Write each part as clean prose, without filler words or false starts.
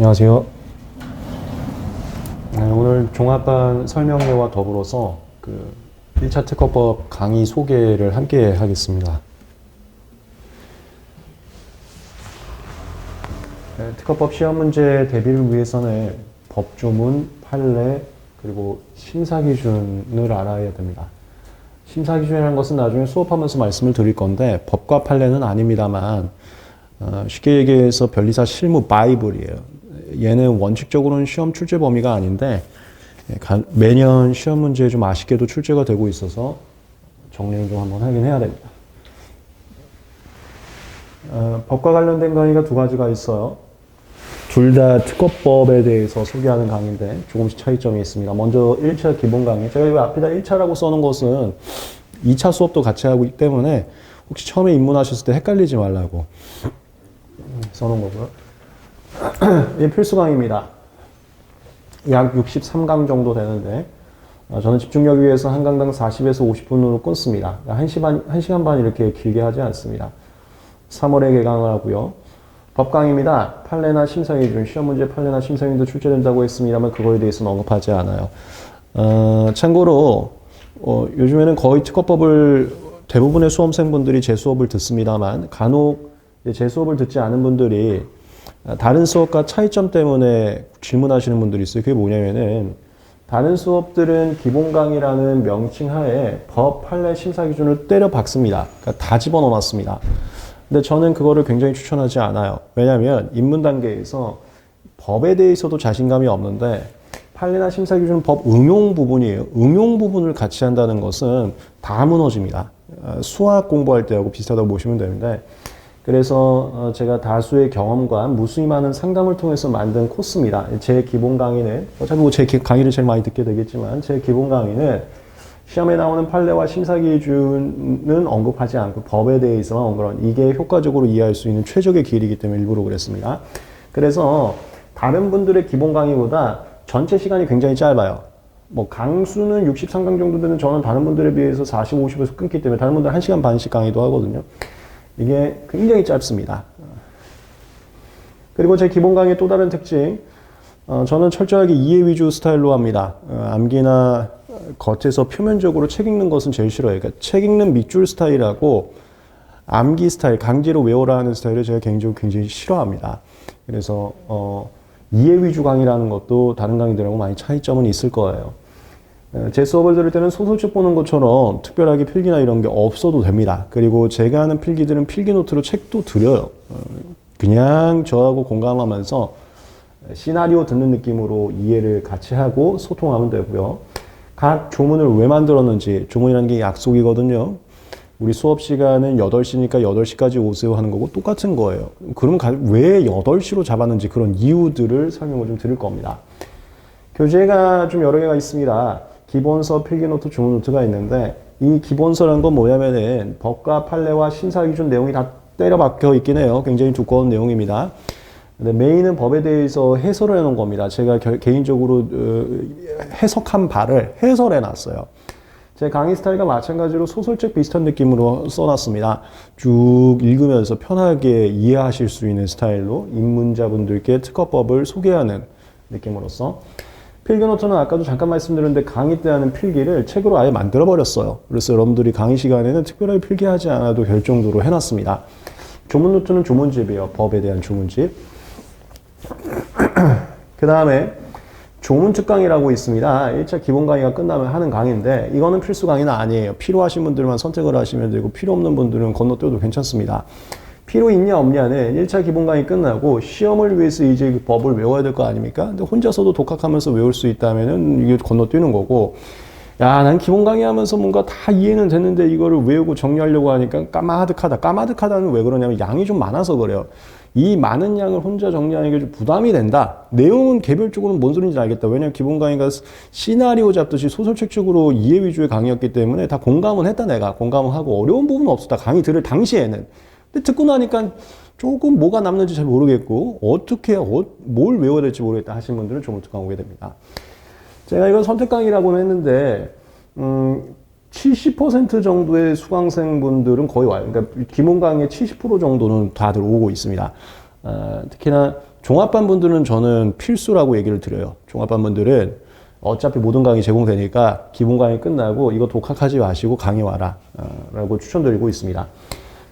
안녕하세요. 오늘 종합반 설명회와 더불어서 1차 특허법 강의 소개를 함께 하겠습니다. 특허법 시험 문제 대비를 위해서는 법조문, 판례, 그리고 심사 기준을 알아야 됩니다. 심사 기준이라는 것은 나중에 수업하면서 말씀을 드릴 건데 법과 판례는 아닙니다만 쉽게 얘기해서 변리사 실무 바이블이에요. 얘는 원칙적으로는 시험 출제 범위가 아닌데 매년 시험 문제에 좀 아쉽게도 출제가 되고 있어서 정리를 좀 한번 하긴 해야 됩니다. 법과 관련된 강의가 두 가지가 있어요. 둘 다 특허법에 대해서 소개하는 강의인데 조금씩 차이점이 있습니다. 먼저 1차 기본 강의. 제가 이 앞에다 1차라고 써놓은 것은 2차 수업도 같이 하고 있기 때문에 혹시 처음에 입문하셨을 때 헷갈리지 말라고 써놓은 거고요. 이 필수 강의입니다. 약 63강 정도 되는데 저는 집중력 위해서 한 강당 40에서 50분으로 끊습니다. 1시간 반 이렇게 길게 하지 않습니다. 3월에 개강을 하고요. 법강의입니다. 판례나 심사기준, 시험 문제 판례나 심사기준도 출제된다고 했습니다만 그거에 대해서는 언급하지 않아요. 참고로 요즘에는 거의 특허법을 대부분의 수험생분들이 제 수업을 듣습니다만 간혹 제 수업을 듣지 않은 분들이 다른 수업과 차이점 때문에 질문하시는 분들이 있어요. 그게 뭐냐면은 다른 수업들은 기본 강의라는 명칭 하에 법, 판례, 심사 기준을 때려 박습니다. 그러니까 다 집어넣어 놨습니다. 근데 저는 그거를 굉장히 추천하지 않아요. 왜냐하면 입문 단계에서 법에 대해서도 자신감이 없는데 판례나 심사 기준은 법 응용 부분이에요. 응용 부분을 같이 한다는 것은 다 무너집니다. 수학 공부할 때하고 비슷하다고 보시면 되는데 그래서 제가 다수의 경험과 무수히 많은 상담을 통해서 만든 코스입니다. 제 기본 강의는 어차피 제 강의를 제일 많이 듣게 되겠지만 제 기본 강의는 시험에 나오는 판례와 심사 기준은 언급하지 않고 법에 대해서만 언급하는 이게 효과적으로 이해할 수 있는 최적의 길이기 때문에 일부러 그랬습니다. 그래서 다른 분들의 기본 강의보다 전체 시간이 굉장히 짧아요. 강수는 63강 정도 되는 저는 다른 분들에 비해서 40, 50에서 끊기 때문에 다른 분들 1시간 반씩 강의도 하거든요. 이게 굉장히 짧습니다. 그리고 제 기본 강의의 또 다른 특징, 저는 철저하게 이해 위주 스타일로 합니다. 암기나 겉에서 표면적으로 책 읽는 것은 제일 싫어요. 그러니까 책 읽는 밑줄 스타일하고 암기 스타일, 강제로 외워라 하는 스타일을 제가 개인적으로 굉장히 싫어합니다. 그래서 이해 위주 강의라는 것도 다른 강의들하고 많이 차이점은 있을 거예요. 제 수업을 들을 때는 소설책 보는 것처럼 특별하게 필기나 이런 게 없어도 됩니다. 그리고 제가 하는 필기들은 필기 노트로 책도 드려요. 그냥 저하고 공감하면서 시나리오 듣는 느낌으로 이해를 같이 하고 소통하면 되고요. 각 조문을 왜 만들었는지, 조문이라는 게 약속이거든요. 우리 수업 시간은 8시니까 8시까지 오세요 하는 거고 똑같은 거예요. 그럼 왜 8시로 잡았는지 그런 이유들을 설명을 좀 드릴 겁니다. 교재가 좀 여러 개가 있습니다. 기본서, 필기노트, 주문노트가 있는데 이 기본서라는 건 뭐냐면은 법과 판례와 심사기준 내용이 다 때려 박혀 있긴 해요. 굉장히 두꺼운 내용입니다. 근데 메인은 법에 대해서 해설을 해놓은 겁니다. 제가 개인적으로 해석한 바를 해설해 놨어요. 제 강의 스타일과 마찬가지로 소설책 비슷한 느낌으로 써놨습니다. 쭉 읽으면서 편하게 이해하실 수 있는 스타일로 입문자분들께 특허법을 소개하는 느낌으로써 필기노트는 아까도 잠깐 말씀드렸는데 강의 때 하는 필기를 책으로 아예 만들어버렸어요. 그래서 여러분들이 강의 시간에는 특별하게 필기하지 않아도 될 정도로 해놨습니다. 조문노트는 조문집이에요. 법에 대한 조문집. 그 다음에 조문특강이라고 있습니다. 1차 기본 강의가 끝나면 하는 강의인데 이거는 필수 강의는 아니에요. 필요하신 분들만 선택을 하시면 되고 필요 없는 분들은 건너뛰어도 괜찮습니다. 필요 있냐 없냐는 1차 기본 강의 끝나고 시험을 위해서 이제 그 법을 외워야 될 거 아닙니까? 근데 혼자서도 독학하면서 외울 수 있다면은 이게 건너뛰는 거고 야, 난 기본 강의 하면서 뭔가 다 이해는 됐는데 이거를 외우고 정리하려고 하니까 까마득하다. 까마득하다는 왜 그러냐면 양이 좀 많아서 그래요. 이 많은 양을 혼자 정리하는 게 좀 부담이 된다. 내용은 개별적으로는 뭔 소리인지 알겠다. 왜냐면 기본 강의가 시나리오 잡듯이 소설책적으로 이해 위주의 강의였기 때문에 다 공감은 했다 내가. 공감은 하고 어려운 부분은 없었다. 강의 들을 당시에는. 근데 듣고 나니까 조금 뭐가 남는지 잘 모르겠고 어떻게 뭘 외워야 될지 모르겠다 하시는 분들은 조문특강 오게 됩니다. 제가 이건 선택 강의라고는 했는데 70% 정도의 수강생분들은 거의 와요. 그러니까 기본 강의의 70% 정도는 다들 오고 있습니다. 특히나 종합반 분들은 저는 필수라고 얘기를 드려요. 종합반 분들은 어차피 모든 강의 제공되니까 기본 강의 끝나고 이거 독학하지 마시고 강의 와라 라고 추천드리고 있습니다.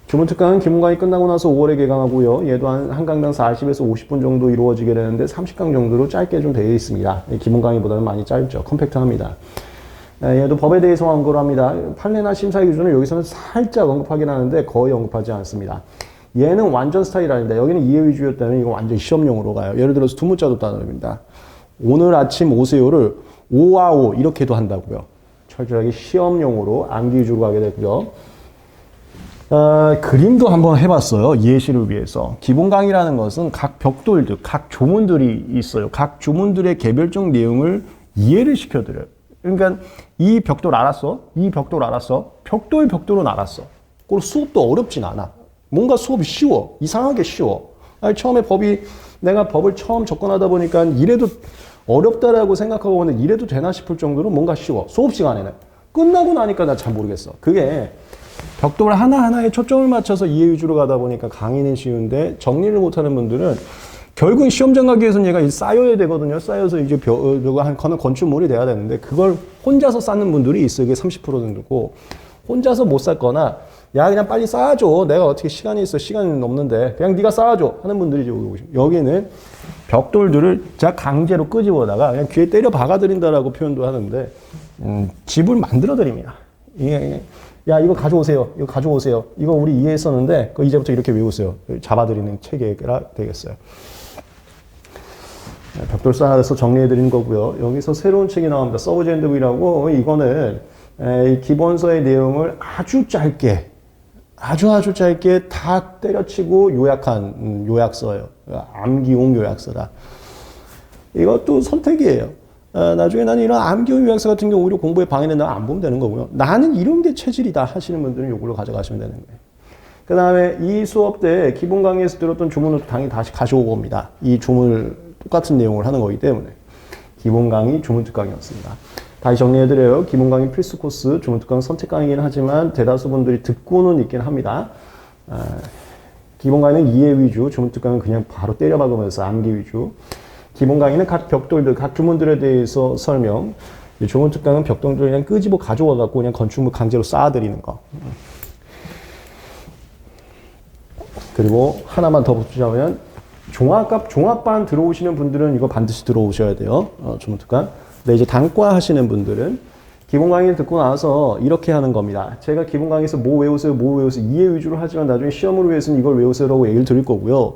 주문특강은 기본 강의 끝나고 나서 5월에 개강하고요. 얘도 한 강당 40에서 50분 정도 이루어지게 되는데 30강 정도로 짧게 좀 되어 있습니다. 기본 강의보다는 많이 짧죠. 컴팩트합니다. 얘도 법에 대해서 언급을 합니다. 판례나 심사 기준을 여기서는 살짝 언급하긴 하는데 거의 언급하지 않습니다. 얘는 완전 스타일 아닙니다. 여기는 이해 위주였다면 이거 완전 시험용으로 가요. 예를 들어서 두 문자도 따릅니다. 오늘 아침 오세요를 5와5 이렇게도 한다고요. 철저하게 시험용으로 암기 위주로 가게 되고요. 그림도 한번 해봤어요. 예시를 위해서. 기본 강의라는 것은 각 벽돌들, 각 조문들이 있어요. 각 조문들의 개별적 내용을 이해를 시켜드려요. 그러니까 이 벽돌 알았어? 이 벽돌 알았어? 벽돌은 알았어. 그리고 수업도 어렵진 않아. 뭔가 수업이 쉬워. 이상하게 쉬워. 아니, 처음에 내가 법을 처음 접근하다 보니까 이래도 어렵다라고 생각하고 오는데 이래도 되나 싶을 정도로 뭔가 쉬워. 수업 시간에는. 끝나고 나니까 나 잘 모르겠어. 그게 벽돌 하나하나에 초점을 맞춰서 이해 위주로 가다 보니까 강의는 쉬운데 정리를 못하는 분들은 결국은 시험장 가기 위해서는 얘가 쌓여야 되거든요. 쌓여서 이제 한 건축물이 돼야 되는데 그걸 혼자서 쌓는 분들이 있어요. 이게 30% 정도고 혼자서 못 쌓거나 야 그냥 빨리 쌓아줘. 내가 어떻게 시간이 있어. 시간이 없는데 그냥 네가 쌓아줘 하는 분들이 여기는 벽돌들을 제가 강제로 끄집어다가 그냥 귀에 때려 박아드린다라고 표현도 하는데 집을 만들어드립니다. 야 이거 가져오세요. 이거 가져오세요. 이거 우리 이해했었는데 이제부터 이렇게 외우세요. 잡아드리는 체계가 되겠어요. 벽돌 쌓아서 정리해드린 거고요. 여기서 새로운 책이 나옵니다. 서브젠드브이라고 이거는 이 기본서의 내용을 아주 짧게 다 때려치고 요약한 요약서예요. 암기용 요약서다. 이것도 선택이에요. 나중에 나는 이런 암기용 요약서 같은 경우 오히려 공부에 방해는 안 보면 되는 거고요. 나는 이런 게 체질이다 하시는 분들은 이걸로 가져가시면 되는 거예요. 그 다음에 이 수업 때 기본 강의에서 들었던 주문을 당연히 다시 가져오고 옵니다. 이 주문을 똑같은 내용을 하는 거기 때문에. 기본 강의, 주문특 강의였습니다. 다시 정리해드려요. 기본 강의 필수 코스, 주문특 강의 선택 강의긴 하지만 대다수 분들이 듣고는 있긴 합니다. 기본 강의는 이해 위주, 주문특 강의는 그냥 바로 때려박으면서 암기 위주. 기본 강의는 각 벽돌들, 각 주문들에 대해서 설명. 주문특 강의는 벽돌들 그냥 끄집어 가져와갖고 그냥 건축물 강제로 쌓아드리는 거. 그리고 하나만 더 붙이자면 종합반 들어오시는 분들은 이거 반드시 들어오셔야 돼요. 주문특강. 근데 이제 단과 하시는 분들은 기본 강의를 듣고 나서 이렇게 하는 겁니다. 제가 기본 강의에서 뭐 외우세요, 이해 위주로 하지만 나중에 시험을 위해서는 이걸 외우세요라고 얘기를 드릴 거고요.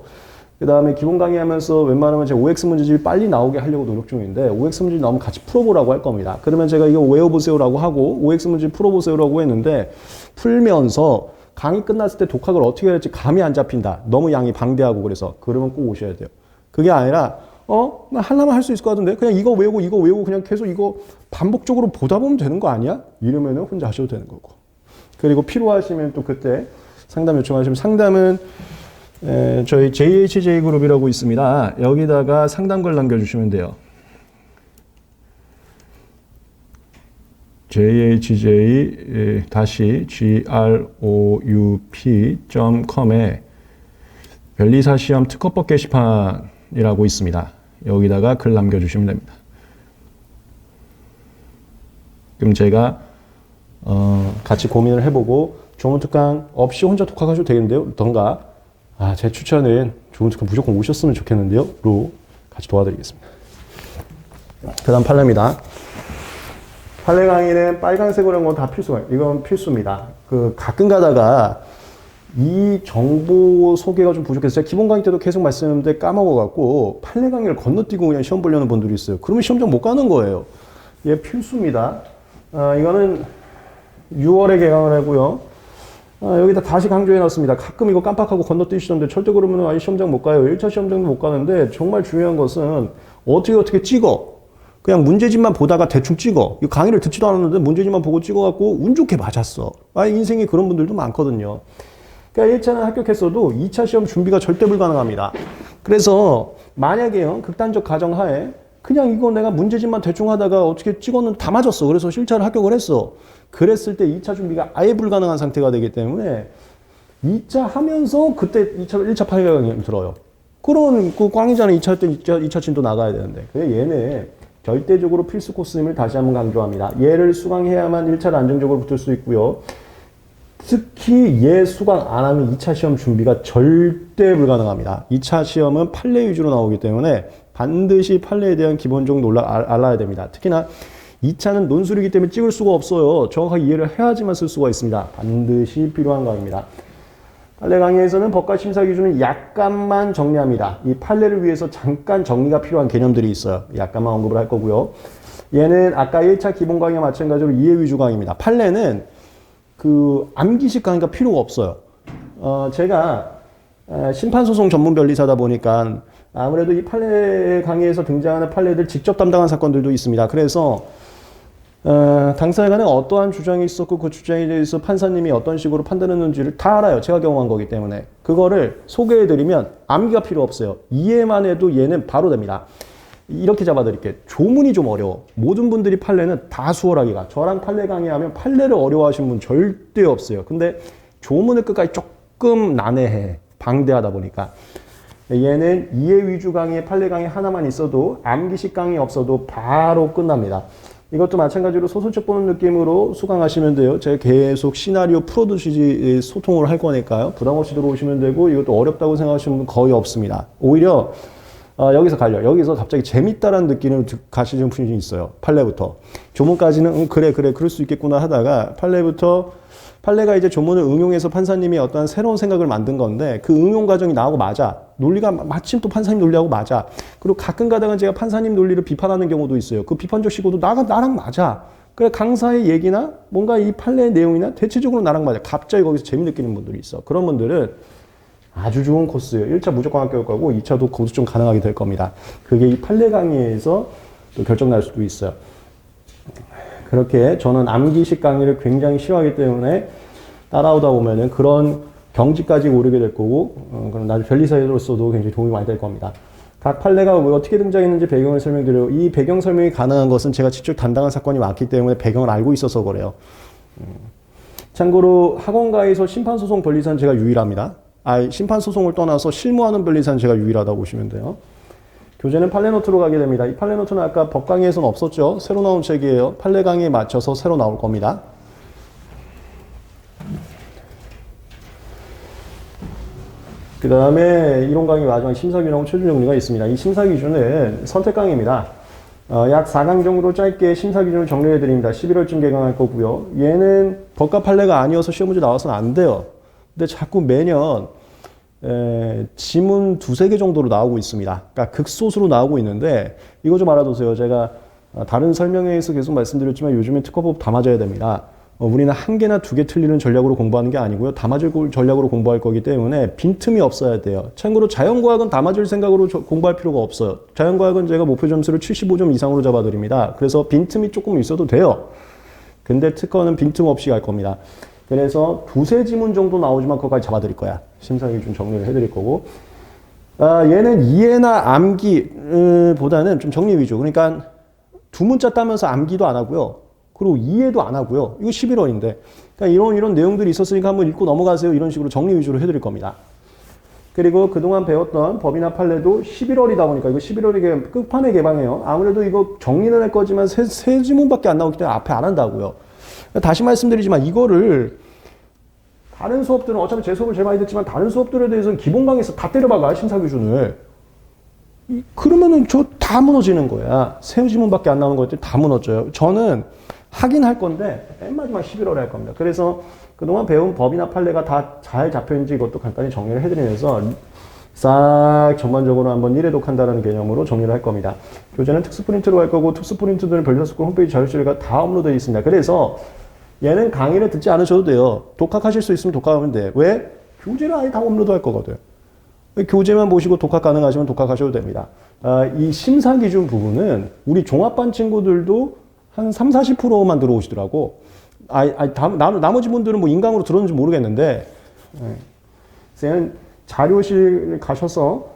그 다음에 기본 강의 하면서 웬만하면 제가 OX 문제집이 빨리 나오게 하려고 노력 중인데 OX 문제집 나오면 같이 풀어보라고 할 겁니다. 그러면 제가 이거 외워보세요라고 하고 OX 문제집 풀어보세요라고 했는데 풀면서 강의 끝났을 때 독학을 어떻게 해야 할지 감이 안 잡힌다. 너무 양이 방대하고 그러면 꼭 오셔야 돼요. 그게 아니라 나 하려면 할 수 있을 것 같은데 그냥 이거 외우고 그냥 계속 이거 반복적으로 보다 보면 되는 거 아니야? 이러면은 혼자 하셔도 되는 거고. 그리고 필요하시면 또 그때 상담 요청하시면 상담은 저희 JHJ그룹이라고 있습니다. 여기다가 상담글 남겨주시면 돼요. jhj-group.com에 변리사 시험 특허법 게시판이라고 있습니다. 여기다가 글 남겨주시면 됩니다. 그럼 제가 같이 고민을 해보고 조문특강 없이 혼자 독학하셔도 되겠는데요? 던가 제 추천은 조문특강 무조건 오셨으면 좋겠는데요? 로 같이 도와드리겠습니다. 그 다음 판례입니다. 판례 강의는 빨간색으로 한 건 다 필수가, 이건 필수입니다. 가끔 가다가 이 정보 소개가 좀 부족해서 제가 기본 강의 때도 계속 말씀드렸는데 까먹어갖고 판례 강의를 건너뛰고 그냥 시험 보려는 분들이 있어요. 그러면 시험장 못 가는 거예요. 얘 필수입니다. 이거는 6월에 개강을 하고요. 여기다 다시 강조해 놨습니다. 가끔 이거 깜빡하고 건너뛰시던데 절대 그러면 아예 시험장 못 가요. 1차 시험장도 못 가는데 정말 중요한 것은 어떻게 찍어. 그냥 문제집만 보다가 대충 찍어. 이 강의를 듣지도 않았는데 문제집만 보고 찍어갖고 운 좋게 맞았어. 인생에 그런 분들도 많거든요. 그러니까 1차는 합격했어도 2차 시험 준비가 절대 불가능합니다. 그래서 만약에요, 극단적 가정하에 그냥 이거 내가 문제집만 대충 하다가 어떻게 찍었는데 다 맞았어. 그래서 실차를 합격을 했어. 그랬을 때 2차 준비가 아예 불가능한 상태가 되기 때문에 2차 하면서 그때 1차 8강이 들어요. 그러면 그 꽝이잖아. 2차 때 2차 진도 나가야 되는데. 그래 얘는 절대적으로 필수 코스임을 다시 한번 강조합니다. 얘를 수강해야만 1차를 안정적으로 붙을 수 있고요. 특히 얘 수강 안 하면 2차 시험 준비가 절대 불가능합니다. 2차 시험은 판례 위주로 나오기 때문에 반드시 판례에 대한 기본적 논란 알아야 됩니다. 특히나 2차는 논술이기 때문에 찍을 수가 없어요. 정확하게 이해를 해야지만 쓸 수가 있습니다. 반드시 필요한 강의입니다. 판례 강의에서는 법과 심사 기준을 약간만 정리합니다. 이 판례를 위해서 잠깐 정리가 필요한 개념들이 있어요. 약간만 언급을 할 거고요. 얘는 아까 1차 기본 강의와 마찬가지로 이해 위주 강의입니다. 판례는 그 암기식 강의가 필요가 없어요. 제가 심판소송 전문 변리사다 보니까 아무래도 이 판례 강의에서 등장하는 판례들 직접 담당한 사건들도 있습니다. 그래서 당사자 간에 어떠한 주장이 있었고 그 주장에 대해서 판사님이 어떤 식으로 판단했는지를 다 알아요. 제가 경험한 거기 때문에. 그거를 소개해드리면 암기가 필요 없어요. 이해만 해도 얘는 바로 됩니다. 이렇게 잡아드릴게요. 조문이 좀 어려워. 모든 분들이 판례는 다 수월하기가. 저랑 판례 강의하면 판례를 어려워하시는 분 절대 없어요. 근데 조문을 끝까지 조금 난해해. 방대하다 보니까. 얘는 이해 위주 강의, 판례 강의 하나만 있어도 암기식 강의 없어도 바로 끝납니다. 이것도 마찬가지로 소설책 보는 느낌으로 수강하시면 돼요. 제가 계속 시나리오 풀어두시지 소통을 할 거니까요. 부담 없이 들어오시면 되고 이것도 어렵다고 생각하시는 분 거의 없습니다. 오히려 여기서 갈려. 여기서 갑자기 재밌다라는 느낌을 가시는 분이 있어요. 판례부터. 조문까지는 그래 그럴 수 있겠구나 하다가 판례가 이제 조문을 응용해서 판사님이 어떠한 새로운 생각을 만든 건데 그 응용 과정이 나하고 맞아. 논리가 마침 또 판사님 논리하고 맞아. 그리고 가끔 가다가 제가 판사님 논리를 비판하는 경우도 있어요. 그 비판적 시고도 나랑 맞아. 그래 강사의 얘기나 뭔가 이 판례의 내용이나 대체적으로 나랑 맞아. 갑자기 거기서 재미 느끼는 분들이 있어. 그런 분들은 아주 좋은 코스예요. 1차 무조건 합격할 거고 2차도 고수 좀 가능하게 될 겁니다. 그게 이 판례 강의에서 또 결정 날 수도 있어요. 그렇게 저는 암기식 강의를 굉장히 싫어하기 때문에 따라오다 보면은 그런 경지까지 오르게 될 거고 그럼 나중에 변리사로서도 굉장히 도움이 많이 될 겁니다. 각 판례가 어떻게 등장했는지 배경을 설명드려요. 이 배경 설명이 가능한 것은 제가 직접 담당한 사건이 많기 때문에 배경을 알고 있어서 그래요. 참고로 학원가에서 심판소송 변리사는 제가 유일합니다. 심판소송을 떠나서 실무하는 변리사는 제가 유일하다고 보시면 돼요. 교재는 판례노트로 가게 됩니다. 이 판례노트는 아까 법 강의에서는 없었죠. 새로 나온 책이에요. 판례 강의에 맞춰서 새로 나올 겁니다. 그 다음에 이론 강의 마지막 심사기준하고 최종 정리가 있습니다. 이 심사기준은 선택 강의입니다. 약 4강 정도로 짧게 심사기준을 정리해 드립니다. 11월쯤 개강할 거고요. 얘는 법과 판례가 아니어서 시험 문제 나와서는 안 돼요. 근데 자꾸 매년 지문 2-3개 정도로 나오고 있습니다. 그러니까 극소수로 나오고 있는데 이거 좀 알아두세요. 제가 다른 설명회에서 계속 말씀드렸지만 요즘에 특허법 다 맞아야 됩니다. 우리는 1개나 2개 틀리는 전략으로 공부하는 게 아니고요. 다 맞을 전략으로 공부할 거기 때문에 빈틈이 없어야 돼요. 참고로 자연과학은 다 맞을 생각으로 공부할 필요가 없어요. 자연과학은 제가 목표 점수를 75점 이상으로 잡아드립니다. 그래서 빈틈이 조금 있어도 돼요. 근데 특허는 빈틈 없이 갈 겁니다. 그래서 2-3 지문 정도 나오지만 그거까지 잡아드릴 거야. 심사기준 정리를 해드릴 거고. 얘는 이해나 암기보다는 좀 정리 위주. 그러니까 2문자 따면서 암기도 안 하고요. 그리고 이해도 안 하고요. 이거 11월인데. 그러니까 이런 내용들이 있었으니까 한번 읽고 넘어가세요. 이런 식으로 정리 위주로 해드릴 겁니다. 그리고 그동안 배웠던 법이나 판례도 11월이다 보니까 이거 11월에 끝판에 개방해요. 아무래도 이거 정리는 할 거지만 세 지문밖에 안 나오기 때문에 앞에 안 한다고요. 다시 말씀드리지만 이거를 다른 수업들은 어차피 제 수업을 제일 많이 듣지만 다른 수업들에 대해서는 기본 강의에서 다 때려박아 심사기준을. 그러면은 저 다 무너지는 거야. 세 지문밖에 안 나오는 것들 다 무너져요. 저는 하긴 할 건데 맨 마지막 11월에 할 겁니다. 그래서 그동안 배운 법이나 판례가 다 잘 잡혀있는지 이것도 간단히 정리를 해드리면서 싹 전반적으로 한번 1회독 한다는 개념으로 정리를 할 겁니다. 교재는 특수 프린트로 할 거고 특수 프린트들은 변리사스쿨 홈페이지 자료실에 다 업로드되어 있습니다. 그래서 얘는 강의를 듣지 않으셔도 돼요. 독학하실 수 있으면 독학하면 돼. 왜? 교재를 아예 다 업로드 할 거거든. 교재만 보시고 독학 가능하시면 독학하셔도 됩니다. 이 심사기준 부분은 우리 종합반 친구들도 한 30-40%만 들어오시더라고. 나머지 분들은 뭐 인강으로 들었는지 모르겠는데, 쌤 자료실 가셔서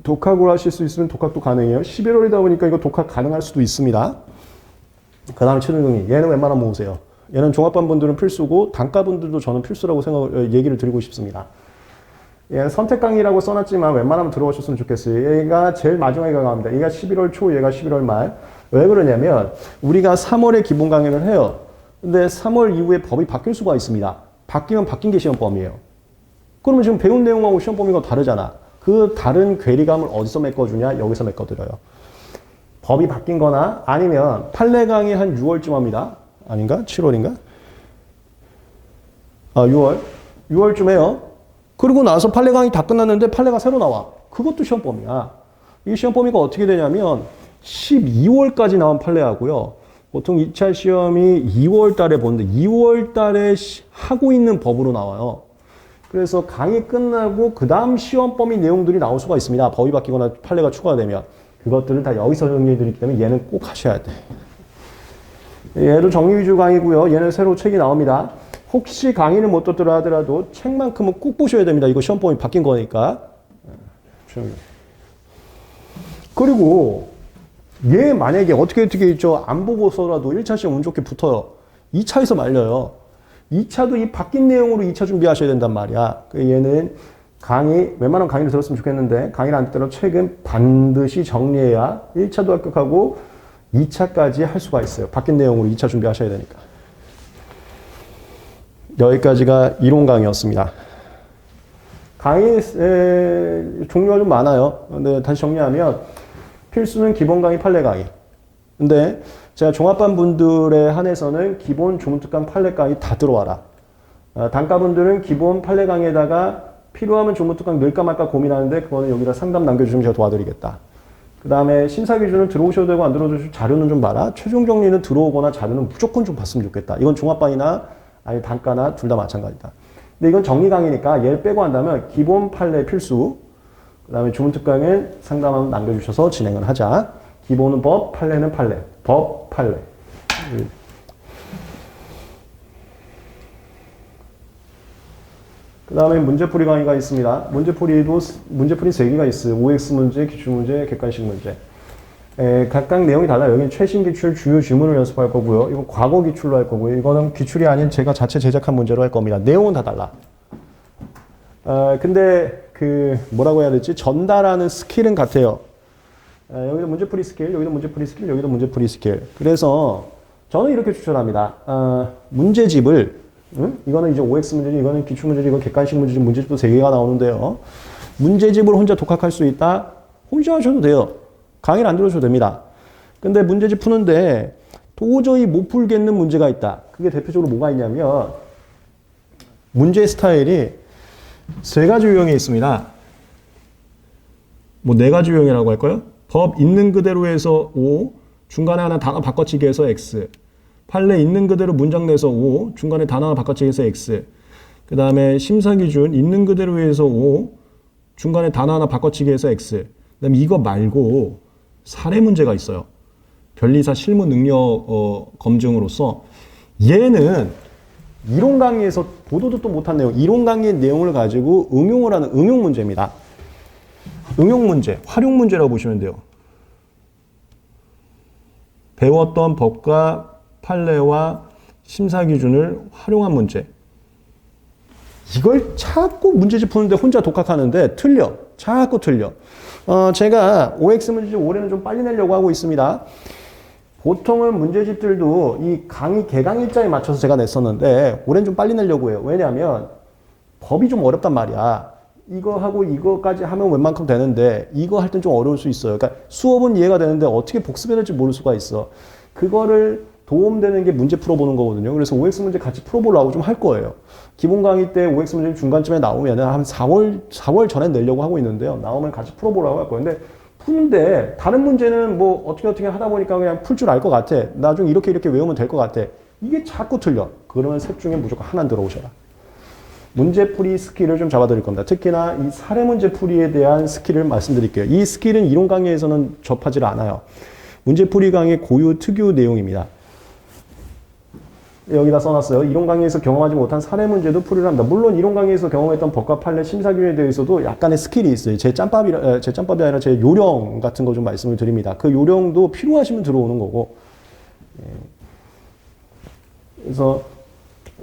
독학을 하실 수 있으면 독학도 가능해요. 11월이다 보니까 이거 독학 가능할 수도 있습니다. 그 다음에 최종 정리. 얘는 웬만하면 모으세요. 얘는 종합반 분들은 필수고 단과 분들도 저는 필수라고 얘기를 드리고 싶습니다. 얘는 선택 강의라고 써놨지만 웬만하면 들어오셨으면 좋겠어요. 얘가 제일 마지막에 강의합니다. 얘가 11월 초, 얘가 11월 말. 왜 그러냐면 우리가 3월에 기본 강의를 해요. 근데 3월 이후에 법이 바뀔 수가 있습니다. 바뀌면 바뀐 게 시험범위예요. 그러면 지금 배운 내용하고 시험범위가 다르잖아. 그 다른 괴리감을 어디서 메꿔주냐? 여기서 메꿔드려요. 법이 바뀐 거나 아니면 판례 강의 한 6월쯤 합니다. 아닌가? 7월인가? 6월쯤 해요. 그리고 나서 판례 강의 다 끝났는데 판례가 새로 나와. 그것도 시험범위야. 이 시험범위가 어떻게 되냐면 12월까지 나온 판례하고요. 보통 2차 시험이 2월 달에 보는데 2월 달에 하고 있는 법으로 나와요. 그래서 강의 끝나고 그 다음 시험범위 내용들이 나올 수가 있습니다. 법이 바뀌거나 판례가 추가되면. 그것들을 다 여기서 정리해 드리기 때문에 얘는 꼭 하셔야 돼. 얘도 정리 위주 강의고요. 얘는 새로 책이 나옵니다. 혹시 강의를 못 듣더라 하더라도 책만큼은 꼭 보셔야 됩니다. 이거 시험범위 바뀐 거니까. 그리고 얘 만약에 어떻게 있죠? 안 보고서라도 1차 시험 운 좋게 붙어요. 2차에서 말려요. 2차도 이 바뀐 내용으로 2차 준비하셔야 된단 말이야. 얘는 강의, 웬만한 강의를 들었으면 좋겠는데 강의를 안 듣더라도 책은 반드시 정리해야 1차도 합격하고 2차까지 할 수가 있어요. 바뀐 내용으로 2차 준비하셔야 되니까. 여기까지가 이론 강의였습니다. 강의 종류가 좀 많아요. 근데 다시 정리하면 필수는 기본 강의, 판례 강의. 근데 제가 종합반 분들에 한해서는 기본 조문특강 판례 강의 다 들어와라. 단과분들은 기본 판례 강의에다가 필요하면 조문특강 넣을까 말까 고민하는데 그거는 여기다 상담 남겨주시면 제가 도와드리겠다. 그 다음에 심사 기준은 들어오셔도 되고 안 들어오셔도 되고 자료는 좀 봐라. 최종 정리는 들어오거나 자료는 무조건 좀 봤으면 좋겠다. 이건 종합반이나 아니 단과나 둘 다 마찬가지다. 근데 이건 정리 강의니까 얘를 빼고 한다면 기본 판례 필수. 그 다음에 조문특강은 상담 남겨주셔서 진행을 하자. 기본은 법, 판례는 판례. 법, 판례. 그 다음에 문제풀이 강의가 있습니다. 문제풀이 3개가 있어요. OX 문제, 기출문제, 객관식 문제. 각각 내용이 달라요. 여기는 최신 기출 주요 지문을 연습할 거고요. 이건 과거 기출로 할 거고요. 이거는 기출이 아닌 제가 자체 제작한 문제로 할 겁니다. 내용은 다 달라. 근데 뭐라고 해야 되지? 전달하는 스킬은 같아요. 여기도 문제풀이 스킬, 여기도 문제풀이 스킬, 여기도 문제풀이 스킬. 그래서 저는 이렇게 추천합니다. 문제집을 이거는 이제 OX 문제지, 이거는 기출문제지, 이건 객관식 문제지, 문제집도 3개가 나오는데요. 문제집을 혼자 독학할 수 있다? 혼자 하셔도 돼요. 강의를 안 들으셔도 됩니다. 근데 문제집 푸는데 도저히 못 풀겠는 문제가 있다. 그게 대표적으로 뭐가 있냐면 문제 스타일이 3가지 유형이 있습니다. 뭐 4가지 유형이라고 할까요? 법 있는 그대로 해서 O, 중간에 하나 단어 바꿔치기 해서 X. 판례 있는 그대로 문장 내서 O, 중간에 단어 하나 바꿔치기 해서 X. 그 다음에 심사기준 있는 그대로 해서 O, 중간에 단어 하나 바꿔치기 해서 X. 그 다음에 이거 말고 사례 문제가 있어요. 변리사 실무 능력 검증으로서 얘는 이론 강의에서 보도도 또 못한 내용, 이론 강의의 내용을 가지고 응용을 하는 응용 문제입니다. 응용 문제, 활용 문제라고 보시면 돼요. 배웠던 법과 판례와 심사 기준을 활용한 문제. 이걸 자꾸 문제집 푸는데 혼자 독학하는데 틀려. 자꾸 틀려. 제가 OX 문제집 올해는 좀 빨리 내려고 하고 있습니다. 보통은 문제집들도 이 강의 개강 일자에 맞춰서 제가 냈었는데 올해는 좀 빨리 내려고 해요. 왜냐하면 법이 좀 어렵단 말이야. 이거 하고 이거까지 하면 웬만큼 되는데 이거 할 땐 좀 어려울 수 있어요. 그러니까 수업은 이해가 되는데 어떻게 복습해야 될지 모를 수가 있어. 그거를 도움되는 게 문제 풀어보는 거거든요. 그래서 OX 문제 같이 풀어보려고 좀 할 거예요. 기본 강의 때 OX 문제 중간쯤에 나오면 한 4월 전에 내려고 하고 있는데요. 나오면 같이 풀어보려고 할 거예요. 근데 푸는데 다른 문제는 뭐 어떻게 하다 보니까 그냥 풀 줄 알 것 같아. 나중에 이렇게 외우면 될 것 같아. 이게 자꾸 틀려. 그러면 셋 중에 무조건 하나 들어오셔라. 문제풀이 스킬을 좀 잡아드릴 겁니다. 특히나 이 사례 문제풀이에 대한 스킬을 말씀드릴게요. 이 스킬은 이론 강의에서는 접하지 않아요. 문제풀이 강의 고유 특유 내용입니다. 여기다 써놨어요. 이론 강의에서 경험하지 못한 사례 문제도 풀이를 합니다. 물론 이론 강의에서 경험했던 법과 판례 심사규칙에 대해서도 약간의 스킬이 있어요. 제 짬밥이 아니라 제 요령 같은 거 좀 말씀을 드립니다. 그 요령도 필요하시면 들어오는 거고. 그래서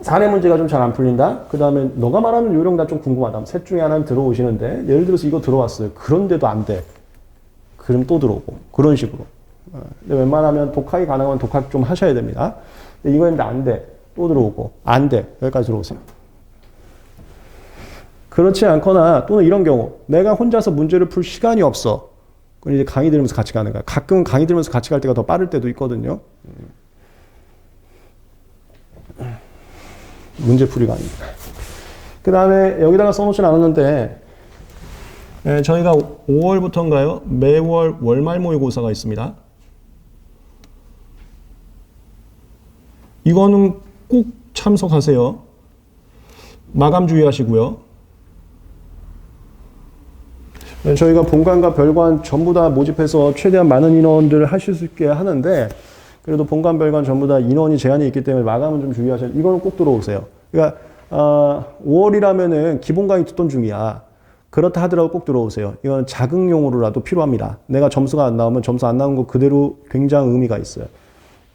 사례 문제가 좀 잘 안 풀린다? 그 다음에 너가 말하는 요령 나 좀 궁금하다. 셋 중에 하나는 들어오시는데 예를 들어서 이거 들어왔어요. 그런데도 안 돼. 그럼 또 들어오고 그런 식으로. 근데 웬만하면 독학이 가능하면 독학 좀 하셔야 됩니다. 근데 이거 했는데 안 돼. 또 들어오고 안 돼. 여기까지 들어오세요. 그렇지 않거나 또는 이런 경우 내가 혼자서 문제를 풀 시간이 없어. 그럼 이제 강의 들으면서 같이 가는 거야. 가끔은 강의 들으면서 같이 갈 때가 더 빠를 때도 있거든요. 문제풀이 강의입니다. 그 다음에 여기다가 써놓진 않았는데 저희가 5월부터인가요? 매월 월말 모의고사가 있습니다. 이거는 꼭 참석하세요. 마감 주의하시고요. 저희가 본관과 별관 전부 다 모집해서 최대한 많은 인원들을 하실 수 있게 하는데 그래도 본관, 별관 전부 다 인원이 제한이 있기 때문에 마감은 좀 주의하셔야 돼요. 이거는 꼭 들어오세요. 그러니까 5월이라면은 기본 강의 듣던 중이야. 그렇다 하더라도 꼭 들어오세요. 이건 자극용으로라도 필요합니다. 내가 점수가 안 나오면 점수 안 나온 거 그대로 굉장히 의미가 있어요.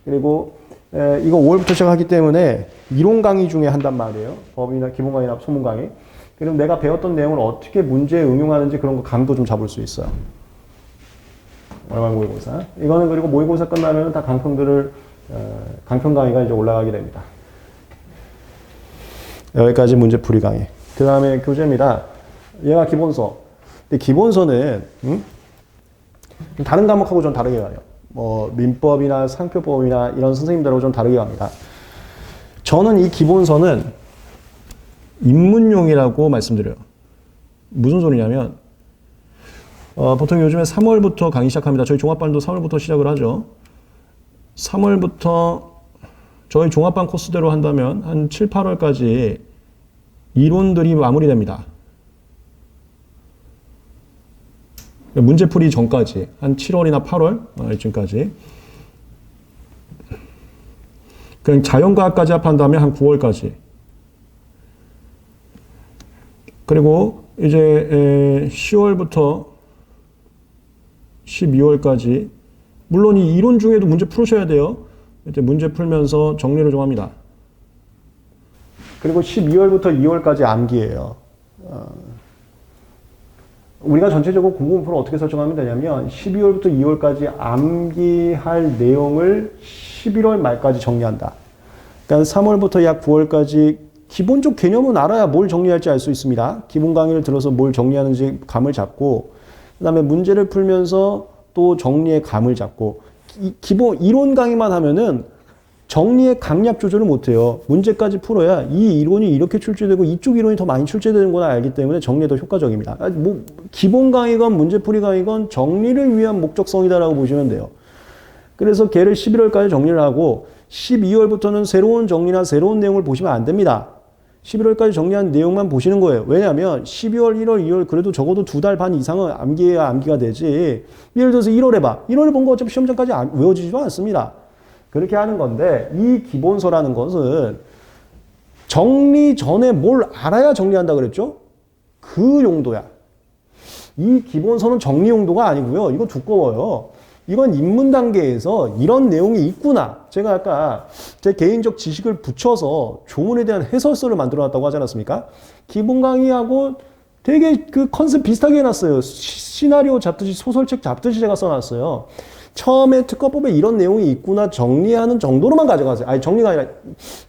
그리고 이거 5월부터 시작하기 때문에 이론 강의 중에 한단 말이에요. 법이나 기본 강의나 소문 강의. 그럼 내가 배웠던 내용을 어떻게 문제에 응용하는지 그런 거 감도 좀 잡을 수 있어요. 월말 모의고사. 이거는 그리고 모의고사 끝나면 다 강평들을 강평 강의가 이제 올라가게 됩니다. 여기까지 문제풀이 강의. 그 다음에 교재입니다. 얘가 기본서. 근데 기본서는 다른 과목하고 좀 다르게 가요. 뭐 민법이나 상표법이나 이런 선생님들하고 좀 다르게 갑니다. 저는 이 기본서는 입문용이라고 말씀드려요. 무슨 소리냐면 보통 요즘에 3월부터 강의 시작합니다. 저희 종합반도 3월부터 시작을 하죠. 3월부터 저희 종합반 코스대로 한다면 한 7, 8월까지 이론들이 마무리됩니다. 문제풀이 전까지 한 7월이나 8월 이쯤까지. 그냥 자연과학까지 합한다면 한 9월까지. 그리고 이제 10월부터 12월까지 물론 이 이론 중에도 문제 풀으셔야 돼요. 이제 문제 풀면서 정리를 좀 합니다. 그리고 12월부터 2월까지 암기예요. 우리가 전체적으로 공부문표를 어떻게 설정하면 되냐면 12월부터 2월까지 암기할 내용을 11월 말까지 정리한다. 그러니까 3월부터 약 9월까지 기본적 개념은 알아야 뭘 정리할지 알 수 있습니다. 기본 강의를 들어서 뭘 정리하는지 감을 잡고 그 다음에 문제를 풀면서 또 정리의 감을 잡고 기본 이론 강의만 하면은 정리의 강약 조절을 못해요. 문제까지 풀어야 이 이론이 이렇게 출제되고 이쪽 이론이 더 많이 출제되는 걸 알기 때문에 정리에 더 효과적입니다. 뭐 기본 강의건 문제풀이 강의건 정리를 위한 목적성이다라고 보시면 돼요. 그래서 걔를 11월까지 정리를 하고 12월부터는 새로운 정리나 새로운 내용을 보시면 안 됩니다. 11월까지 정리한 내용만 보시는 거예요. 왜냐하면 12월, 1월, 2월 그래도 적어도 2달 반 이상은 암기해야 암기가 되지. 예를 들어서 1월에 봐. 1월에 본 거 어차피 시험 전까지 외워지지도 않습니다. 그렇게 하는 건데 이 기본서라는 것은 정리 전에 뭘 알아야 정리한다 그랬죠? 그 용도야. 이 기본서는 정리 용도가 아니고요. 이거 두꺼워요. 이건 입문 단계에서 이런 내용이 있구나. 제가 아까 제 개인적 지식을 붙여서 조문에 대한 해설서를 만들어 놨다고 하지 않았습니까? 기본 강의하고 되게 그 컨셉 비슷하게 해놨어요. 시나리오 잡듯이 소설책 잡듯이 제가 써놨어요. 처음에 특허법에 이런 내용이 있구나 정리하는 정도로만 가져가세요. 아니 정리가 아니라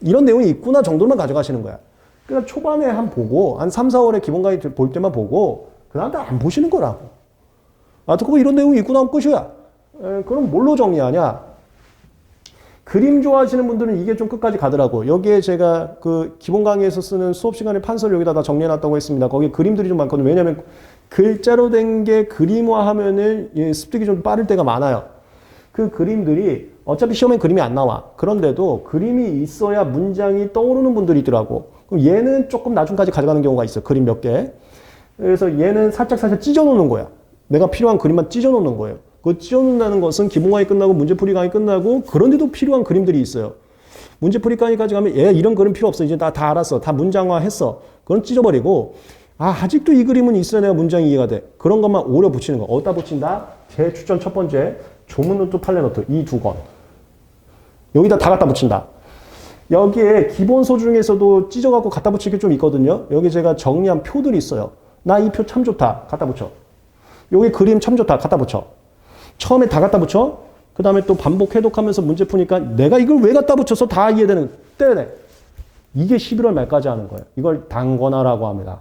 이런 내용이 있구나 정도로만 가져가시는 거야. 그러니까 초반에 한 보고 한 3, 4월에 기본 강의 볼 때만 보고 그 다음에 안 보시는 거라고. 아 특허법에 이런 내용이 있구나 하면 끝이야. 그럼 뭘로 정리하냐? 그림 좋아하시는 분들은 이게 좀 끝까지 가더라고. 여기에 제가 그 기본 강의에서 쓰는 수업 시간에 판서를 여기다 다 정리해놨다고 했습니다. 거기에 그림들이 좀 많거든요. 왜냐하면 글자로 된 게 그림화하면은 습득이 좀 빠를 때가 많아요. 그 그림들이 어차피 시험에 그림이 안 나와. 그런데도 그림이 있어야 문장이 떠오르는 분들이 있더라고. 그럼 얘는 조금 나중까지 가져가는 경우가 있어. 그림 몇 개. 그래서 얘는 살짝 찢어 놓는 거야. 내가 필요한 그림만 찢어 놓는 거예요. 그 찢어 놓는다는 것은 기본 강의 끝나고 문제풀이 강의 끝나고 그런데도 필요한 그림들이 있어요. 문제풀이 강의까지 가면 얘 이런 그림 필요 없어. 이제 다 알았어. 다 문장화 했어. 그건 찢어버리고 아직도 이 그림은 있어야 내가 문장이 이해가 돼. 그런 것만 오려 붙이는 거. 어디다 붙인다? 제 추천 첫 번째 조문 노트, 판례 노트 이 두 권. 여기다 다 갖다 붙인다. 여기에 기본소 중에서도 찢어갖고 갖다 붙일 게 좀 있거든요. 여기 제가 정리한 표들이 있어요. 나 이 표 참 좋다. 갖다 붙여. 여기 그림 참 좋다. 갖다 붙여. 처음에 다 갖다 붙여. 그 다음에 또 반복 해독하면서 문제 푸니까 내가 이걸 왜 갖다 붙여서 다 이해되는, 떼야 돼. 이게 11월 말까지 하는 거예요. 이걸 단권화라고 합니다.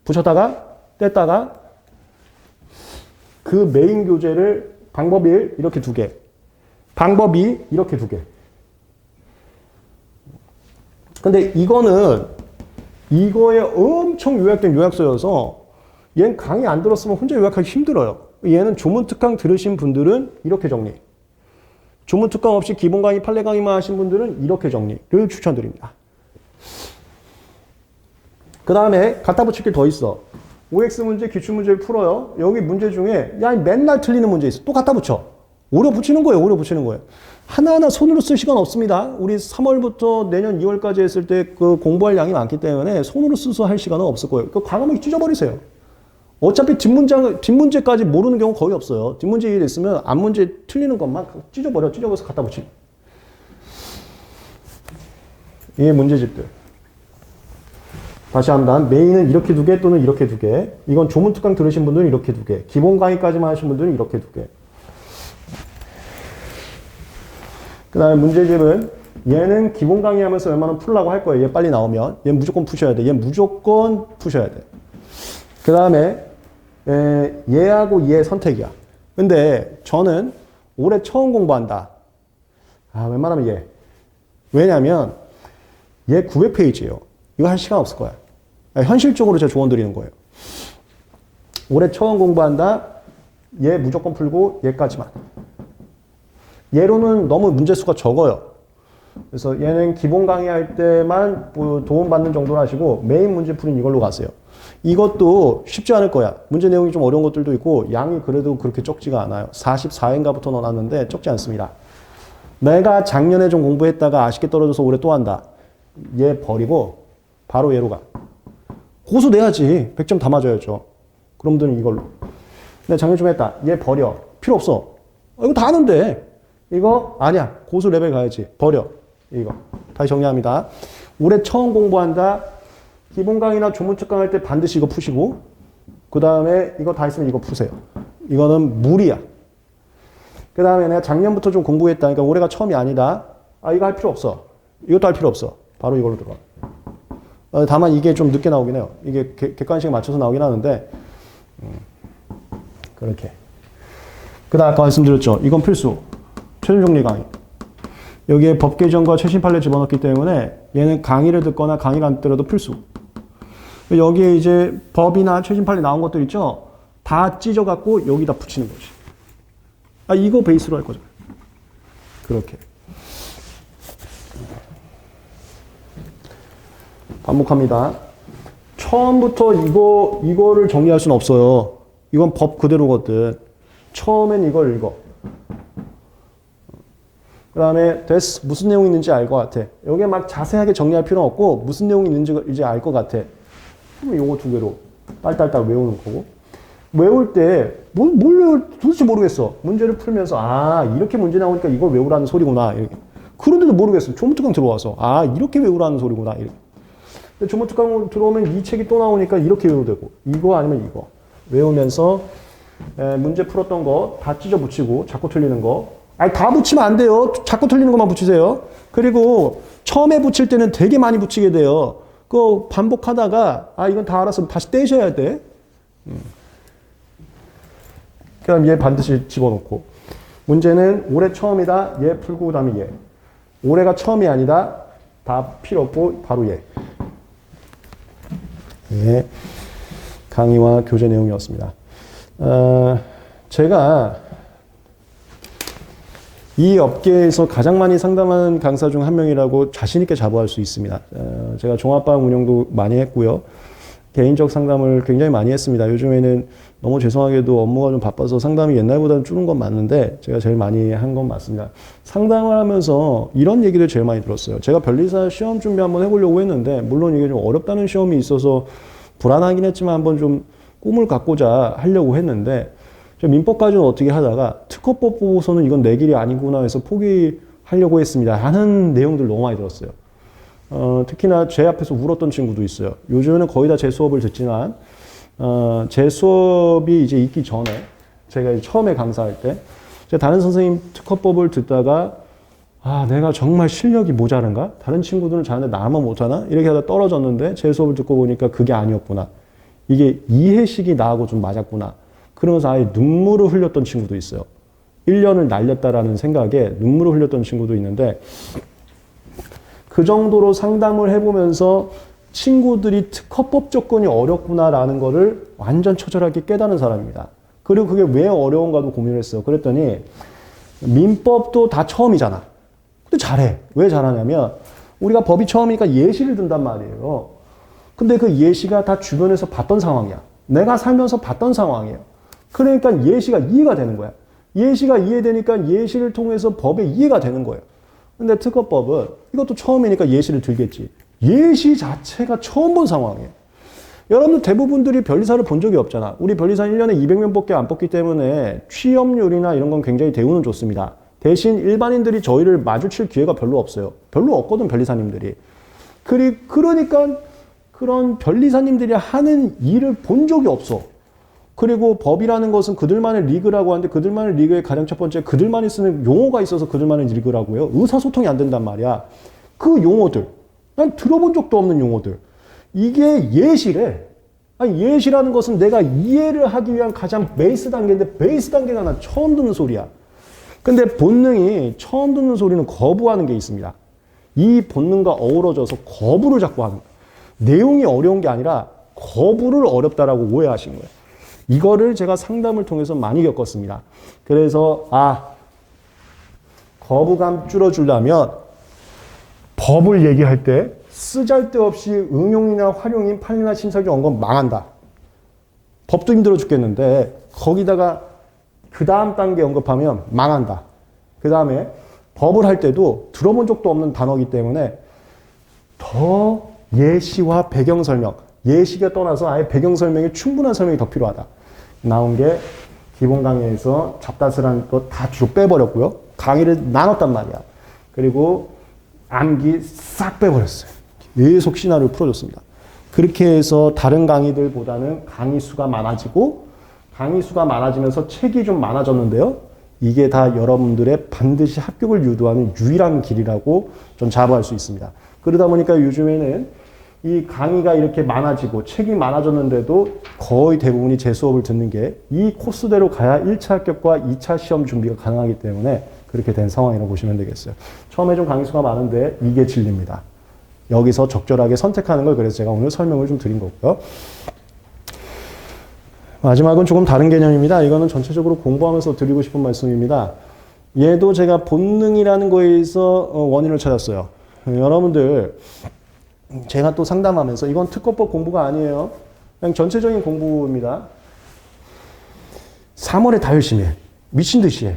붙였다가 뗐다가 그 메인 교재를 방법 1 이렇게 2개. 방법 2 이렇게 2개. 근데 이거는 이거에 엄청 요약된 요약서여서 얘는 강의 안 들었으면 혼자 요약하기 힘들어요. 얘는 조문특강 들으신 분들은 이렇게 정리. 조문특강 없이 기본 강의, 판례 강의만 하신 분들은 이렇게 정리를 추천드립니다. 그 다음에 갖다 붙일 게 더 있어. OX 문제, 기출문제를 풀어요. 여기 문제 중에 야 맨날 틀리는 문제 있어. 또 갖다 붙여. 오려 붙이는 거예요. 오려 붙이는 거예요. 하나하나 손으로 쓸 시간 없습니다. 우리 3월부터 내년 2월까지 했을 때 그 공부할 양이 많기 때문에 손으로 써서 할 시간은 없을 거예요. 그 과감하게 찢어버리세요. 어차피 뒷문제까지 모르는 경우 거의 없어요. 뒷문제 이해됐으면 앞문제 틀리는 것만 찢어버려서 갖다 붙이는. 이게 문제집들. 다시 한번 메인은 이렇게 2개 또는 이렇게 2개. 이건 조문특강 들으신 분들은 이렇게 2개. 기본 강의까지만 하신 분들은 이렇게 2개. 그 다음에 문제집은 얘는 기본 강의 하면서 웬만하면 풀라고 할 거예요. 얘 빨리 나오면. 얘 무조건 푸셔야 돼. 얘 무조건 푸셔야 돼. 그 다음에 얘하고 얘 선택이야. 근데 저는 올해 처음 공부한다. 웬만하면 얘. 왜냐면 얘 900페이지예요. 이거 할 시간 없을 거야. 현실적으로 제가 조언 드리는 거예요. 올해 처음 공부한다. 얘 무조건 풀고 얘까지만. 얘로는 너무 문제수가 적어요. 그래서 얘는 기본 강의할 때만 도움받는 정도로 하시고 메인 문제 풀이는 이걸로 가세요. 이것도 쉽지 않을 거야. 문제 내용이 좀 어려운 것들도 있고 양이 그래도 그렇게 적지가 않아요. 44회인가부터 넣어놨는데 적지 않습니다. 내가 작년에 좀 공부했다가 아쉽게 떨어져서 올해 또 한다. 얘 버리고 바로 얘로 가. 고수 내야지. 100점 다 맞아야죠. 그럼 들은 이걸로. 내가 작년 좀 했다. 얘 버려. 필요 없어. 이거 다 아는데. 이거 아니야. 고수 레벨 가야지. 버려. 이거. 다시 정리합니다. 올해 처음 공부한다. 기본 강의나 조문특강 할 때 반드시 이거 푸시고 그 다음에 이거 다 있으면 이거 푸세요. 이거는 무리야. 그 다음에 내가 작년부터 좀 공부했다. 그러니까 올해가 처음이 아니다. 이거 할 필요 없어. 이것도 할 필요 없어. 바로 이걸로 들어가. 다만 이게 좀 늦게 나오긴 해요. 이게 객관식에 맞춰서 나오긴 하는데 그렇게. 그 다음 아까 말씀드렸죠. 이건 필수. 최종 정리 강의. 여기에 법 개정과 최신 판례 집어넣기 때문에 얘는 강의를 듣거나 강의를 안 듣더라도 필수. 여기에 이제 법이나 최신 판례 나온 것들 있죠? 다 찢어갖고 여기다 붙이는 거지. 이거 베이스로 할 거죠. 그렇게. 반복합니다. 처음부터 이거를 정리할 수는 없어요. 이건 법 그대로거든. 처음엔 이걸 읽어. 그 다음에 됐어. 무슨 내용이 있는지 알 것 같아. 여기에 막 자세하게 정리할 필요는 없고 무슨 내용이 있는지 이제 알 것 같아. 그럼 요거 2개로 딸딸딸 외우는 거고. 외울 때 뭘 도대체 모르겠어. 문제를 풀면서 이렇게 문제 나오니까 이걸 외우라는 소리구나. 이렇게. 그런데도 모르겠어. 조문특강 들어와서 이렇게 외우라는 소리구나. 이렇게. 근데 조문특강 들어오면 이 책이 또 나오니까 이렇게 외워도 되고 이거 아니면 이거 외우면서 문제 풀었던 거 다 찢어 붙이고 자꾸 틀리는 거 다 붙이면 안 돼요. 자꾸 틀리는 것만 붙이세요. 그리고 처음에 붙일 때는 되게 많이 붙이게 돼요. 그거 반복하다가 이건 다 알아서 다시 떼셔야 돼. 그럼 얘 반드시 집어넣고 문제는 올해 처음이다. 얘 풀고 그 다음에 얘. 올해가 처음이 아니다. 다 필요 없고 바로 얘. 예, 강의와 교재 내용이었습니다. 제가 이 업계에서 가장 많이 상담하는 강사 중 한 명이라고 자신 있게 자부할 수 있습니다. 제가 종합방 운영도 많이 했고요. 개인적 상담을 굉장히 많이 했습니다. 요즘에는 너무 죄송하게도 업무가 좀 바빠서 상담이 옛날보다는 줄은 건 맞는데 제가 제일 많이 한 건 맞습니다. 상담을 하면서 이런 얘기를 제일 많이 들었어요. 제가 변리사 시험 준비 한번 해보려고 했는데 물론 이게 좀 어렵다는 시험이 있어서 불안하긴 했지만 한번 좀 꿈을 갖고자 하려고 했는데 민법까지는 어떻게 하다가 특허법 보고서는 이건 내 길이 아니구나 해서 포기하려고 했습니다. 하는 내용들 너무 많이 들었어요. 특히나 제 앞에서 울었던 친구도 있어요. 요즘에는 거의 다 제 수업을 듣지만, 제 수업이 이제 있기 전에, 제가 이제 처음에 강사할 때, 제가 다른 선생님 특허법을 듣다가, 아, 내가 정말 실력이 모자른가? 다른 친구들은 잘하는데 나만 못하나? 이렇게 하다 떨어졌는데, 제 수업을 듣고 보니까 그게 아니었구나. 이게 이해식이 나하고 좀 맞았구나. 그러면서 아예 눈물을 흘렸던 친구도 있어요. 1년을 날렸다라는 생각에 눈물을 흘렸던 친구도 있는데, 그 정도로 상담을 해보면서 친구들이 특허법 조건이 어렵구나라는 거를 완전 처절하게 깨달은 사람입니다. 그리고 그게 왜 어려운가도 고민을 했어요. 그랬더니 민법도 다 처음이잖아. 근데 잘해. 왜 잘하냐면 우리가 법이 처음이니까 예시를 든단 말이에요. 근데 그 예시가 다 주변에서 봤던 상황이야. 내가 살면서 봤던 상황이에요. 그러니까 예시가 이해가 되는 거야. 예시가 이해되니까 예시를 통해서 법에 이해가 되는 거예요. 근데 특허법은 이것도 처음이니까 예시를 들겠지. 예시 자체가 처음 본 상황이에요. 여러분들 대부분들이 변리사를 본 적이 없잖아. 우리 변리사 1년에 200명밖에 안 뽑기 때문에 취업률이나 이런 건 굉장히 대우는 좋습니다. 대신 일반인들이 저희를 마주칠 기회가 별로 없어요. 별로 없거든, 변리사님들이. 그러니까 그런 변리사님들이 하는 일을 본 적이 없어. 그리고 법이라는 것은 그들만의 리그라고 하는데 그들만의 리그의 가장 첫 번째 그들만이 쓰는 용어가 있어서 그들만의 리그라고 해요. 의사소통이 안 된단 말이야. 그 용어들, 난 들어본 적도 없는 용어들. 이게 예시래. 아니, 예시라는 것은 내가 이해를 하기 위한 가장 베이스 단계인데 베이스 단계가 난 처음 듣는 소리야. 근데 본능이 처음 듣는 소리는 거부하는 게 있습니다. 이 본능과 어우러져서 거부를 자꾸 하는 거야. 내용이 어려운 게 아니라 거부를 어렵다라고 오해하신 거예요. 이거를 제가 상담을 통해서 많이 겪었습니다. 그래서 거부감 줄여주려면 법을 얘기할 때 쓰잘데없이 응용이나 활용인 판례나 신설이 온 건 망한다. 법도 힘들어 죽겠는데 거기다가 그 다음 단계 언급하면 망한다. 그 다음에 법을 할 때도 들어본 적도 없는 단어이기 때문에 더 예시와 배경 설명, 예시가 떠나서 아예 배경 설명에 충분한 설명이 더 필요하다. 나온 게 기본 강의에서 잡다스라는 거 다 뒤로 빼버렸고요. 강의를 나눴단 말이야. 그리고 암기 싹 빼버렸어요. 계속 시나리오를 풀어줬습니다. 그렇게 해서 다른 강의들보다는 강의 수가 많아지고 강의 수가 많아지면서 책이 좀 많아졌는데요. 이게 다 여러분들의 반드시 합격을 유도하는 유일한 길이라고 좀 자부할 수 있습니다. 그러다 보니까 요즘에는 이 강의가 이렇게 많아지고 책이 많아졌는데도 거의 대부분이 제 수업을 듣는 게 이 코스대로 가야 1차 합격과 2차 시험 준비가 가능하기 때문에 그렇게 된 상황이라고 보시면 되겠어요. 처음에 좀 강의 수가 많은데 이게 진리입니다. 여기서 적절하게 선택하는 걸 그래서 제가 오늘 설명을 좀 드린 거고요. 마지막은 조금 다른 개념입니다. 이거는 전체적으로 공부하면서 드리고 싶은 말씀입니다. 얘도 제가 본능이라는 거에서 원인을 찾았어요. 여러분들 제가 또 상담하면서 이건 특허법 공부가 아니에요. 그냥 전체적인 공부입니다. 3월에 다 열심히 해. 미친 듯이 해.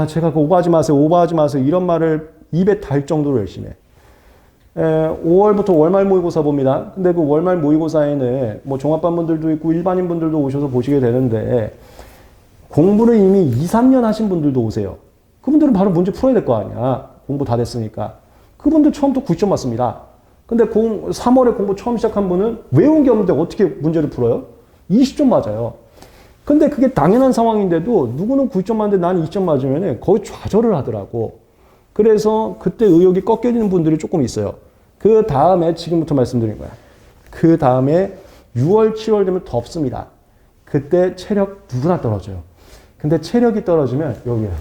제가 그 오버하지 마세요. 오버하지 마세요. 이런 말을 입에 달 정도로 열심히 해. 5월부터 월말 모의고사 봅니다. 근데 그 월말 모의고사에는 뭐 종합반분들도 있고 일반인 분들도 오셔서 보시게 되는데 공부를 이미 2, 3년 하신 분들도 오세요. 그분들은 바로 문제 풀어야 될 거 아니야. 공부 다 됐으니까. 그분들 처음부터 9점 맞습니다. 근데 3월에 공부 처음 시작한 분은 외운 게 없는데 어떻게 문제를 풀어요? 20점 맞아요. 근데 그게 당연한 상황인데도 누구는 9점 맞는데 난 2점 맞으면 거의 좌절을 하더라고. 그래서 그때 의욕이 꺾여지는 분들이 조금 있어요. 그 다음에 지금부터 말씀드린 거야. 그 다음에 6월, 7월 되면 덥습니다. 그때 체력 누구나 떨어져요. 근데 체력이 떨어지면 여기야.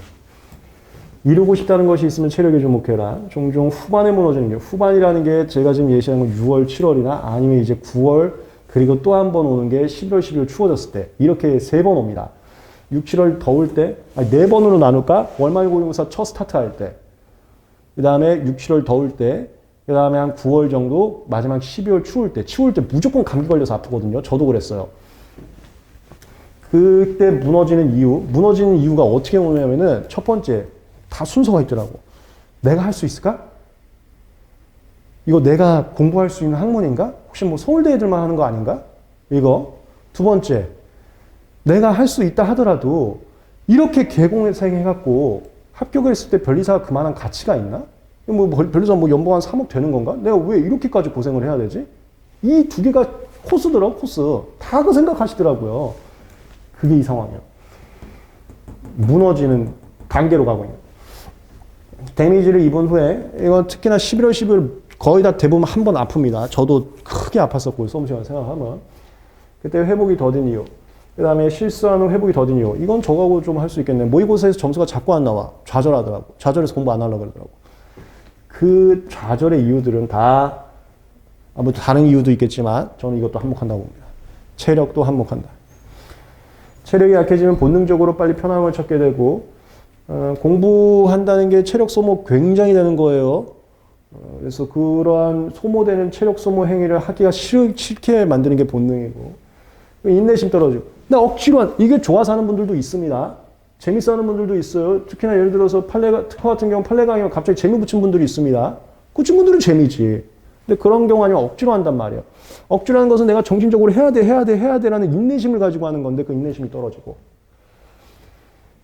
이루고 싶다는 것이 있으면 체력에 주목해라. 종종 후반에 무너지는 게 후반이라는 게 제가 지금 예시하는 건 6월, 7월이나 아니면 이제 9월 그리고 또 한 번 오는 게 11월, 12월 추워졌을 때 이렇게 3번 옵니다. 6, 7월 더울 때 4번으로 나눌까? 월말 모의고사 첫 스타트할 때 그 다음에 6, 7월 더울 때 그 다음에 한 9월 정도 마지막 12월 추울 때 무조건 감기 걸려서 아프거든요. 저도 그랬어요. 그때 무너지는 이유가 어떻게 오냐면은 첫 번째 다 순서가 있더라고. 내가 할 수 있을까? 이거 내가 공부할 수 있는 학문인가? 혹시 뭐 서울대 애들만 하는 거 아닌가? 이거. 두 번째, 내가 할 수 있다 하더라도 이렇게 개공해서 해갖고 합격을 했을 때 변리사가 그만한 가치가 있나? 뭐 변리사 뭐 연봉 한 3억 되는 건가? 내가 왜 이렇게까지 고생을 해야 되지? 이 두 개가 코스더라고, 코스. 다 그 생각하시더라고요. 그게 이 상황이에요. 무너지는 단계로 가고 있는. 데미지를 입은 후에, 이거 특히나 11월, 12월 거의 다 대부분 한 번 아픕니다. 저도 크게 아팠었고, 솜씨만 생각하면. 그때 회복이 더딘 이유. 그 다음에 실수한 후 회복이 더딘 이유. 이건 저하고 좀 할 수 있겠네. 모의고사에서 점수가 자꾸 안 나와. 좌절하더라고. 좌절해서 공부 안 하려고 그러더라고. 그 좌절의 이유들은 다, 뭐 다른 이유도 있겠지만, 저는 이것도 한몫한다고 봅니다. 체력도 한몫한다. 체력이 약해지면 본능적으로 빨리 편함을 찾게 되고, 공부한다는 게 체력 소모 굉장히 되는 거예요. 그래서 그러한 소모되는 체력 소모 행위를 하기가 싫게 만드는 게 본능이고, 인내심 떨어지고. 나 억지로 이게 좋아서 하는 분들도 있습니다. 재밌어 하는 분들도 있어요. 특히나 예를 들어서 특허 같은 경우 판례 강의면 갑자기 재미 붙인 분들이 있습니다. 그 친구들은 재미지. 근데 그런 경우 아니면 억지로 한단 말이에요. 억지로 하는 것은 내가 정신적으로 해야 돼라는 인내심을 가지고 하는 건데 그 인내심이 떨어지고.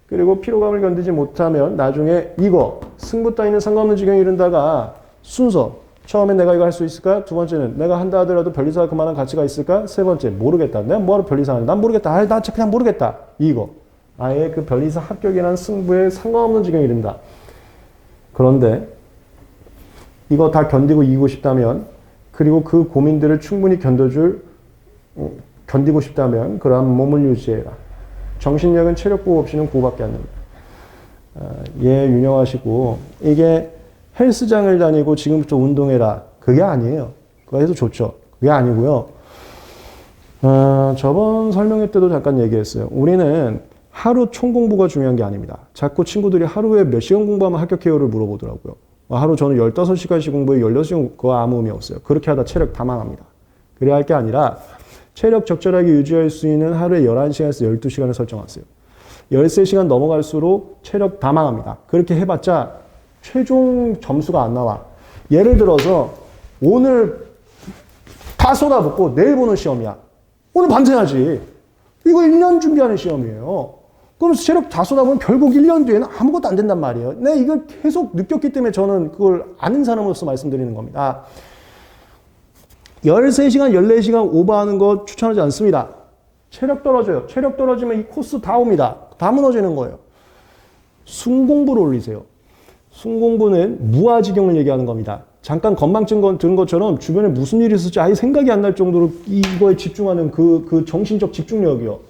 그리고 피로감을 견디지 못하면 나중에 이거 승부 따위는 상관없는 지경에 이른다가 순서. 처음엔 내가 이거 할 수 있을까? 두 번째는 내가 한다 하더라도 변리사가 그만한 가치가 있을까? 세 번째 모르겠다. 내가 뭐하러 변리사 하냐? 난 모르겠다. 난 그냥 모르겠다. 이거. 아예 그 변리사 합격이라는 승부에 상관없는 지경에 이른다. 그런데 이거 다 견디고 이기고 싶다면 그리고 그 고민들을 충분히 견디고 싶다면 그러한 몸을 유지해라. 정신력은 체력보호 없이는 구호밖에 안 됩니다. 예, 유명하시고 이게 헬스장을 다니고 지금부터 운동해라. 그게 아니에요. 그거 해도 좋죠. 그게 아니고요. 저번 설명회 때도 잠깐 얘기했어요. 우리는 하루 총 공부가 중요한 게 아닙니다. 자꾸 친구들이 하루에 몇 시간 공부하면 합격해요를 물어보더라고요. 하루 저는 15시간씩 공부해 16시간 그거 아무 의미 없어요. 그렇게 하다 체력 다 망합니다. 그래야 할 게 아니라 체력 적절하게 유지할 수 있는 하루에 11시간에서 12시간을 설정하세요. 13시간 넘어갈수록 체력 다 망합니다. 그렇게 해봤자 최종 점수가 안 나와. 예를 들어서 오늘 다 쏟아붓고 내일 보는 시험이야. 오늘 밤새 하지. 이거 1년 준비하는 시험이에요. 그럼 체력 다 쏟아보면 결국 1년 뒤에는 아무것도 안 된단 말이에요. 내가 이걸 계속 느꼈기 때문에 저는 그걸 아는 사람으로서 말씀드리는 겁니다. 13시간, 14시간 오버하는 거 추천하지 않습니다. 체력 떨어져요. 체력 떨어지면 이 코스 다 옵니다. 다 무너지는 거예요. 순공부를 올리세요. 순공부는 무아지경을 얘기하는 겁니다. 잠깐 건망증 든 것처럼 주변에 무슨 일이 있을지 아예 생각이 안 날 정도로 이거에 집중하는 그 정신적 집중력이요.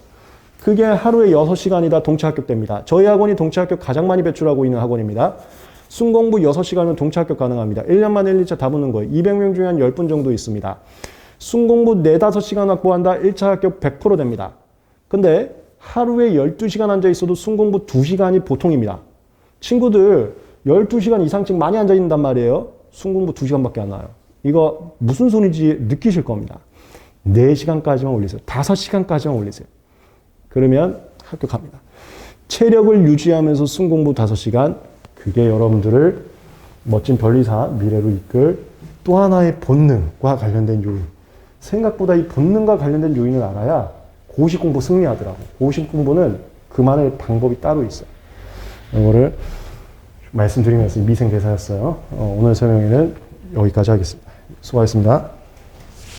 그게 하루에 6시간이다 동체 합격됩니다. 저희 학원이 동체 합격 가장 많이 배출하고 있는 학원입니다. 순공부 6시간은 동체 합격 가능합니다. 1년 만에 1, 2차 다 붙는 거예요. 200명 중에 한 10분 정도 있습니다. 순공부 4, 5시간 확보한다. 1차 합격 100% 됩니다. 근데 하루에 12시간 앉아 있어도 순공부 2시간이 보통입니다. 친구들 12시간 이상씩 많이 앉아 있는단 말이에요. 순공부 2시간밖에 안 나와요. 이거 무슨 소리인지 느끼실 겁니다. 4시간까지만 올리세요. 5시간까지만 올리세요. 그러면 합격합니다. 체력을 유지하면서 순공부 5시간, 그게 여러분들을 멋진 변리사, 미래로 이끌 또 하나의 본능과 관련된 요인. 생각보다 이 본능과 관련된 요인을 알아야 고시 공부 승리하더라고. 고시 공부는 그만의 방법이 따로 있어요. 이거를 말씀드리면서 미생대사였어요. 오늘 설명회는 여기까지 하겠습니다. 수고하셨습니다.